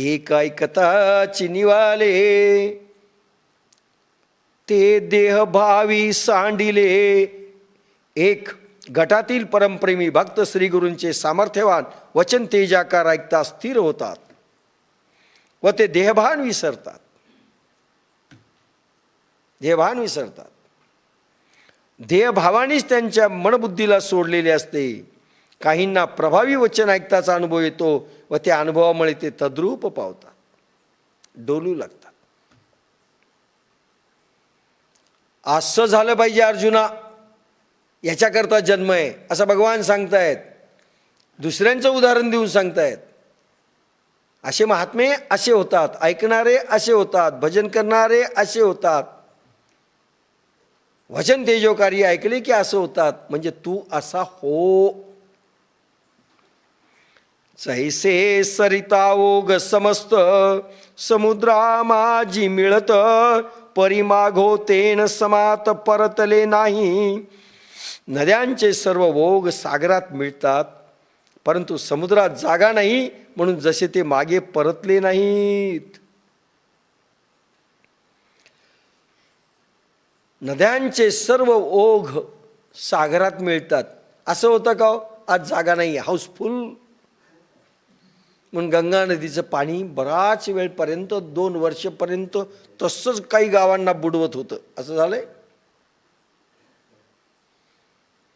एक ऐकताची निवाले, ते देहभावी सांडिले. एक गटातील परमप्रेमी भक्त श्रीगुरूंचे सामर्थ्यवान वचन तेजाकार ऐकता स्थिर होतात व ते देहभान विसरतात. देहभान विसरतात. देहभावानेच त्यांच्या मनबुद्धीला सोडलेले असते. काहींना प्रभावी वचन ऐकताचा अनुभव येतो व त्या अनुभवामुळे ते तद्रूप पावतात, डोलू लागतात. असं झालं पाहिजे अर्जुना, याच्याकरता जन्म आहे असं भगवान सांगतायत. दुसऱ्यांचं उदाहरण देऊन सांगतायत. असे महात्मे असे होतात, ऐकणारे असे होतात, भजन करणारे असे होतात. वचन तेजोकारी ऐकले की असं होतात. म्हणजे तू असा हो. जैसे सरिता ओघ समस्त समुद्रा माझी मिळत, परिमाघो तेन समात परतले नाही. नद्यांचे सर्व ओघ सागरात मिळतात, परंतु समुद्रात जागा नाही म्हणून जसे ते मागे परतले नाहीत. नद्यांचे सर्व ओघ सागरात मिळतात. असं होतं का? आज जागा नाही, हाऊसफुल म्हणून गंगा नदीचं पाणी बराच वेळपर्यंत 2 वर्षपर्यंत तसंच काही गावांना बुडवत होतं. असं झालंय.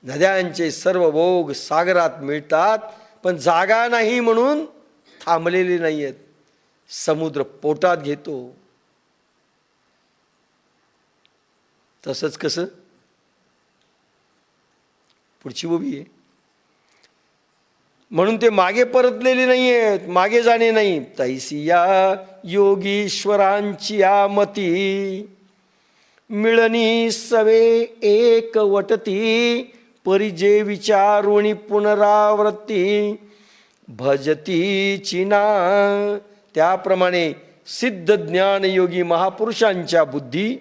नद्यांचे सर्व ओघ सागरात मिळतात, पण जागा नाही म्हणून थांबलेले नाही आहेत. समुद्र पोटात घेतो. तसंच कसं? पुढची उभी आहे. म्हणून ते मागे परतलेले नाही आहेत, मागे जाणे नाही. तैसिया योगीश्वरांची मती, मिळणी सवे एक वटती. परिजे विचारुणी पुनरावृत्ती, भजती चिना. त्याप्रमाणे सिद्ध ज्ञान योगी महापुरुषांच्या बुद्धी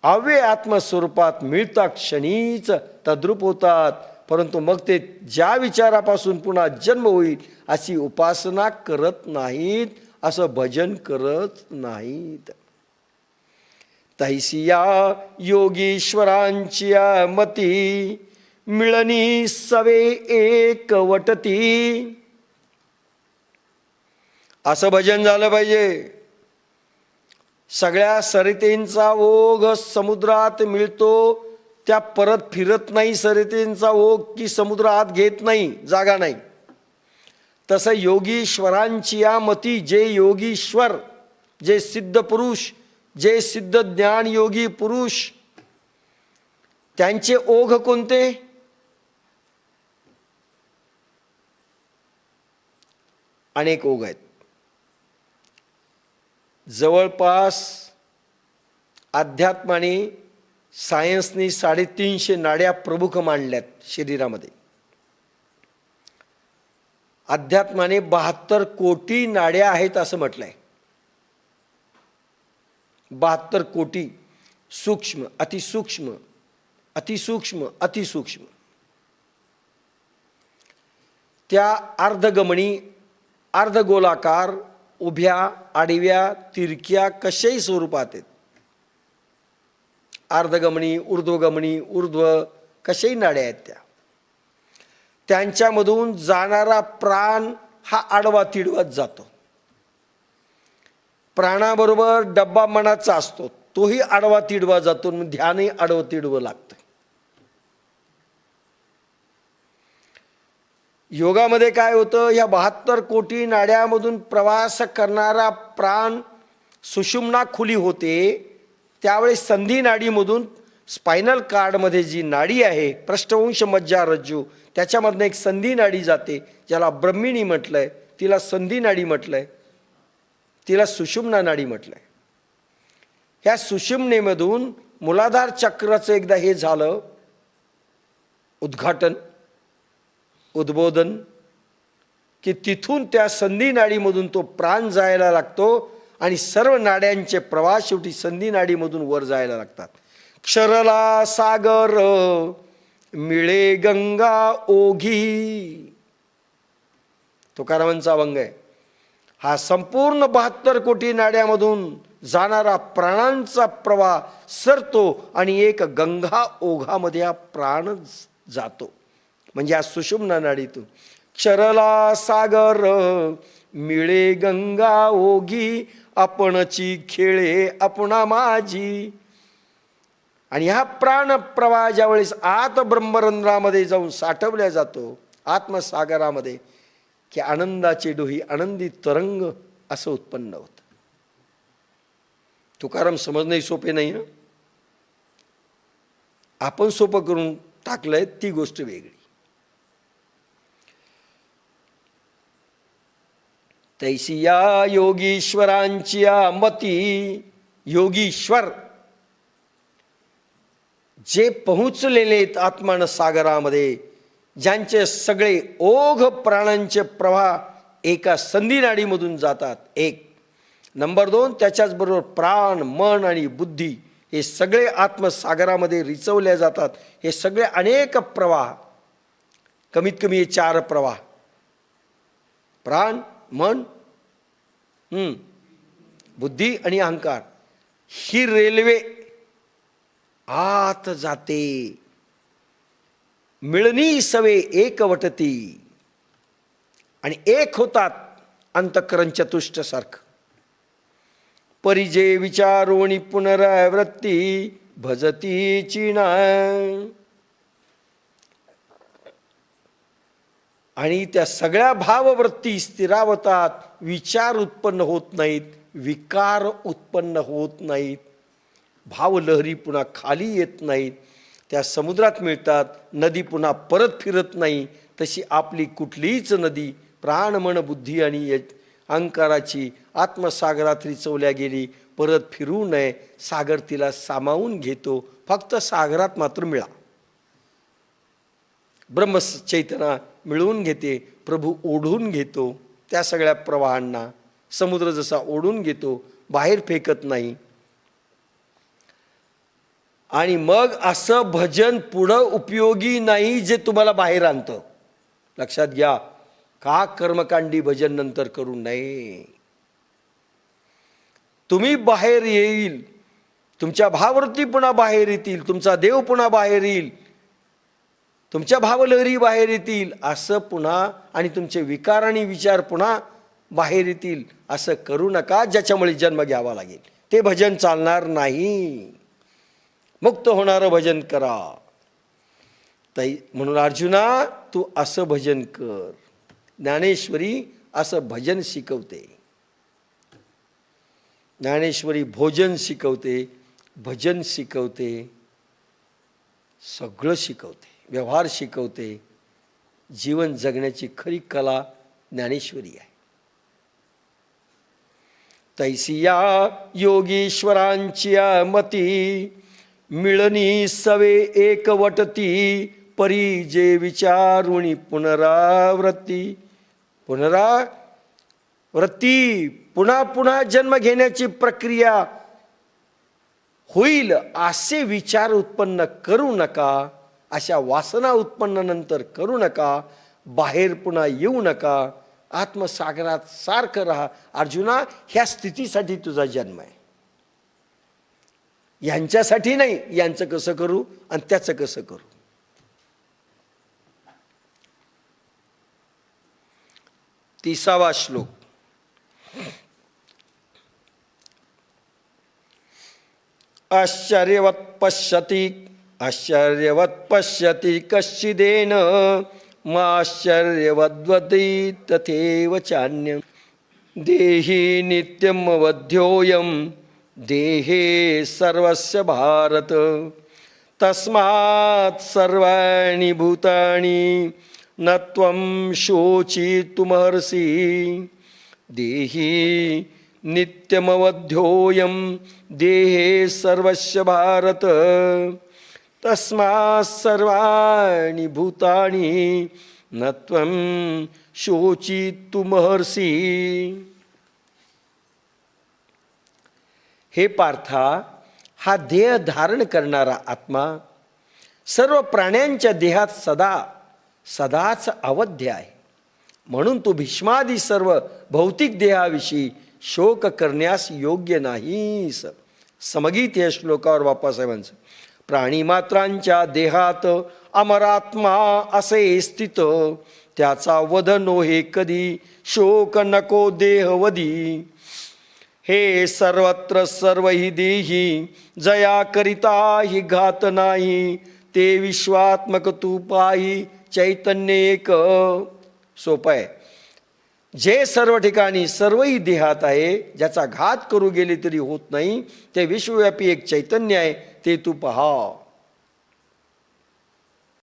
अव्यय आत्मस्वरूपात मिळता क्षणीच तद्रूप होतात. परंतु मग ते ज्या विचारापासून पुन्हा जन्म होईल अशी उपासना करत नाहीत, असं भजन करत नाहीत. तैसिया योगीश्वरांची मती, मिळणी सवे एक वटती. असं भजन झालं पाहिजे. सगळ्या सरितेंचा ओघ समुद्रात मिळतो, त्या परत फिरत नाही. सरितेंचा ओघ की समुद्र आत घेत नाही, जागा नाही. तसं योगीश्वरांची मती, जे योगीश्वर, जे सिद्ध पुरुष, जे सिद्ध ज्ञान योगी पुरुष, त्यांचे ओघ कोणते? अनेक ओघ आहेत. जवळपास अध्यात्माने, सायन्सनी 350 नाड्या प्रमुख मांडल्यात शरीरामध्ये. अध्यात्माने 72 कोटी नाड्या आहेत असं म्हटलंय. 72 कोटी. सूक्ष्म, अतिसूक्ष्म, अतिसूक्ष्म, अतिसूक्ष्म. त्या अर्धगमनी, अर्धगोलाकार, उभ्या, आडव्या, तिरक्या कशाही स्वरूपात आहेत. अर्धगमनी, ऊर्ध्वगमनी, ऊर्ध्व कशाही नाड्या आहेत त्या. त्यांच्यामधून जाणारा प्राण हा आडवा तिडवत जातो. प्राणाबरोबर डब्बा मनाचा असतो, तोही आडवा तिडवा जातो. ध्यानही आडवं तिडवं लागतं. योगामध्ये काय होतं? या 72 कोटी नाड्यामधून प्रवास करणारा प्राण सुषुम्ना खुली होते. त्यावेळेस संधी नाडीमधून स्पायनल कार्डमध्ये जी नाडी आहे, पृष्ठवंश मज्जारज्जू, त्याच्यामधनं एक संधी नाडी जाते, ज्याला ब्रह्मिणी म्हटलंय, तिला संधी नाडी म्हटलंय, तिला सुषुम्ना नाडी म्हटलंय. ह्या सुषुम्नेमधून मूलाधार चक्राचं एकदा हे झालं उद्घाटन, उद्बोधन, की तिथून त्या संधी नाडीमधून तो प्राण जायला लागतो आणि सर्व नाड्यांचे प्रवास शेवटी संधी नाडीमधून वर जायला लागतात. क्षरला सागर मिळे गंगा ओघी, तुकारामांचा अभंग आहे. हा संपूर्ण 72 कोटी नाड्यामधून जाणारा प्राणांचा प्रवाह सरतो आणि एक गंगा ओघामध्ये हा प्राण जातो. म्हणजे हा सुषुम्ना नाडीतून क्षरला सागर मिळे गंगा ओघी आपणची खेळे आपणा माझी. आणि हा प्राण प्रवाह ज्यावेळेस आत ब्रह्मरंध्रामध्ये जाऊन साठवल्या जातो आत्मसागरामध्ये, की आनंदाचे डोही आनंदी तरंग असं उत्पन्न होतं. तुकाराम समजणंही सोपे नाही हं. आपण सोपं करून टाकलंय ती गोष्ट वेगळी. तैसी या योगीश्वरांची या मती, योगीश्वर जे पोहोचलेले आहेत आत्मान सागरामध्ये, ज्यांचे सगळे ओघ प्राणांचे प्रवाह एका संधी नाडीमधून जातात. एक नंबर 2, त्याच्याच बरोबर प्राण मन आणि बुद्धी हे सगळे आत्मसागरामध्ये रिचवल्या जातात. हे सगळे अनेक प्रवाह, कमीत कमी हे 4 प्रवाह, प्राण मन बुद्धी आणि अहंकार, ही रेल्वे आत जाते. मिळणी सवे एकवटती आणि एक होतात अंतःकरण चतुष्ट सारखं. परिजे विचारोणी पुनरावृत्ती भजती चिना. आणि त्या सगळ्या भाववृत्ती स्थिरावतात. विचार उत्पन्न होत नाहीत, विकार उत्पन्न होत नाहीत, भावलहरी पुन्हा खाली येत नाहीत, त्या समुद्रात मिळतात. नदी पुन्हा परत फिरत नाही. तशी आपली कुठलीच नदी प्राण मन बुद्धी आणि अहंकाराची आत्मसागरात रिचवल्या गेली, परत फिरू नये. सागर तिला सामावून घेतो. फक्त सागरात मात्र मिळा. ब्रह्मचैतना मिळवून घेते. प्रभू ओढून घेतो त्या सगळ्या प्रवाहांना. समुद्र जसा ओढून घेतो, बाहेर फेकत नाही. आणि मग असं भजन पुढं उपयोगी नाही जे तुम्हाला बाहेर आणतं. लक्षात घ्या. का कर्मकांडी भजन नंतर करू नये. तुम्ही बाहेर येईल, तुमच्या भाववृत्ती पुन्हा बाहेर येतील, तुमचा देव पुन्हा बाहेर येईल, तुमच्या भावलहरी बाहेर येतील असं पुन्हा, आणि तुमचे विकार आणि विचार पुन्हा बाहेर येतील. असं करू नका ज्याच्यामुळे जन्म घ्यावा लागेल. ते भजन चालणार नाही. मुक्त होणारं भजन करा. ताई म्हणून अर्जुना तू असं भजन कर. ज्ञानेश्वरी असं भजन शिकवते. ज्ञानेश्वरी भोजन शिकवते, भजन शिकवते, सगळं शिकवते, व्यवहार शिकवते. जीवन जगण्याची खरी कला ज्ञानेश्वरी आहे. तैसी या योगीश्वरांची मती मिळणी सवे एकवटती परी जे विचारुणी पुनरावृत्ती. पुनरावृत्ती पुन्हा पुन्हा जन्म घेण्याची प्रक्रिया होईल असे विचार उत्पन्न करू नका. अशा वासना उत्पन्न नंतर करू नका. बाहेर पुन्हा येऊ नका. आत्मसागरात सारखं राहा. अर्जुना ह्या स्थितीसाठी तुझा जन्म आहे. यांच्यासाठी नाही. यांचं कसं करू आणि त्याचं कसं करू. तिसावा श्लोक. आश्चर्यवत् पश्यति कश्चिदेन माश्चर्यवद्वदति तथैव चान्यं देहि नित्यमवध्योऽयं देहे सर्वस्य भारत तस्मात् सर्वाणि भूतानि न त्वं शोचितुमर्हसि देहि नित्यमवध्योऽयं देहे सर्वस्य भारत तस्मात् सर्वाणि भूतानि न त्वं शोचितुमर्हसि. हे पार्था, हा देह धारण करणारा आत्मा सर्व प्राण्यांच्या देहात सदाच अवध्य आहे. म्हणून तो भीष्मादी सर्व भौतिक देहाविषयी शोक करण्यास योग्य नाहीस. समगीत या श्लोकावर बाप्पासाहेबांचं प्राणीमात्रांच्या देहात अमरात्मा असे स्थित, त्याचा वध नोहे कधी शोक नको देहवधी. हे सर्वत्र सर्व ही देही जया करिता ही घात नाही, ते विश्वात्मक तू पाही चैतन्य एक. सोपं आहे. जे सर्व ठिकाणी सर्वही देहात आहे, ज्याचा घात करू गेले तरी होत नाही, ते विश्वव्यापी एक चैतन्य आहे, ते तू पहा.